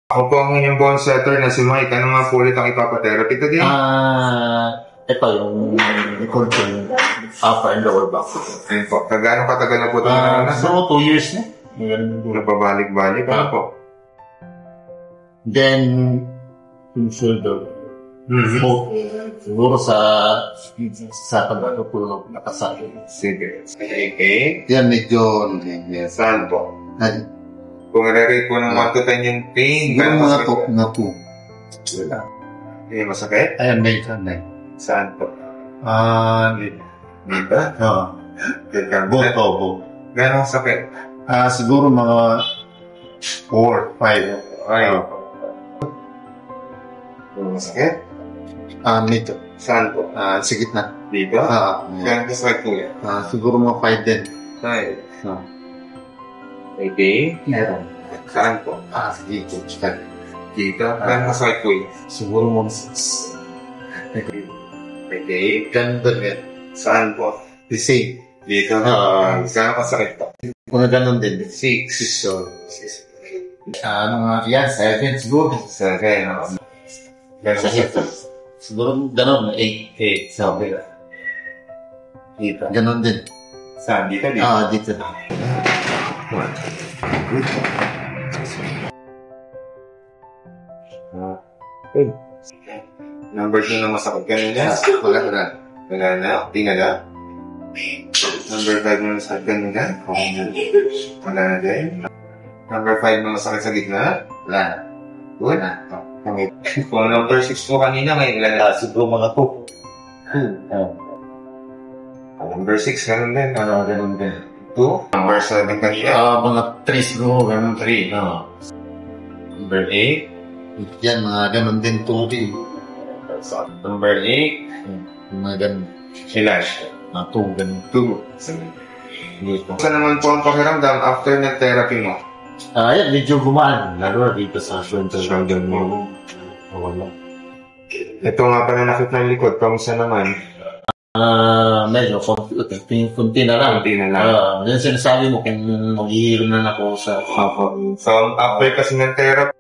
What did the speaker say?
Ako po ang inyong bone setter na si Mike. Ano nga po ulit ang ipapatherapy today? Ito yung likod yung upper and lower back. Ayun po. Kagano katagal na po ito na? So, 2 years na. Napabalik-balik. Ano po? Then, yung shoulder. So, siguro sa pagkakatulog nakasali. Sige. Okay. Yan, medyo, Saan po? Kung nare-rate po ng 1 to 10 yung pain, yung mga po. Masakit? Ayan, medyo na. Saan po? Dito? Oo. Buto. Gano'ng sakit? Siguro mga 4, 5. Ay. Masakit? Medyo. Saan po? Sa gitna. Dito? Gano'ng sakit po yan? Siguro mga 5 din. Ay. Okay. Meron. Saan po? Dito. Dito? Gano'ng sakit po yan? Siguro mga 6. Okay. Ganda rin. Saan po? The same. Dito? Gano'ng sakit po? Kung ganun din. 6. So, yan, 7 siguro. Sakit. Gano'ng sakit? Siguro ganun, 8. Sabi. Dito? Ganun din. Saan? Dito? Dito. Number 2 na masakit kanina? Wala na. Tingnan na. Number 5 na masakit kanina? Wala na din. Number 5 na masakit sa gitna? Wala na. Wala. Kung number 6 po kanina, ngayon ilan na? Siguro mga 2. Number 6, ganun din. Ganun din. 2? Number 7 kanina? Mga 3 siguro. Ganun 3. Number 8? Yan, mga ganun din 2. Number 8? Mga ganun. Ilan? 2, ganun. 2. Saan naman po ang pakiramdam after na therapy mo? Yan, medyo gumaan. Lalo na dito sa shoulder mo. Wala. Ito nga pala nakit ng likod. Kamusta naman? Medyo kunti na lang. Kunti na lang. Yan sinasabi mo kung maghihiro na ako sa So, after kasi ng therapy,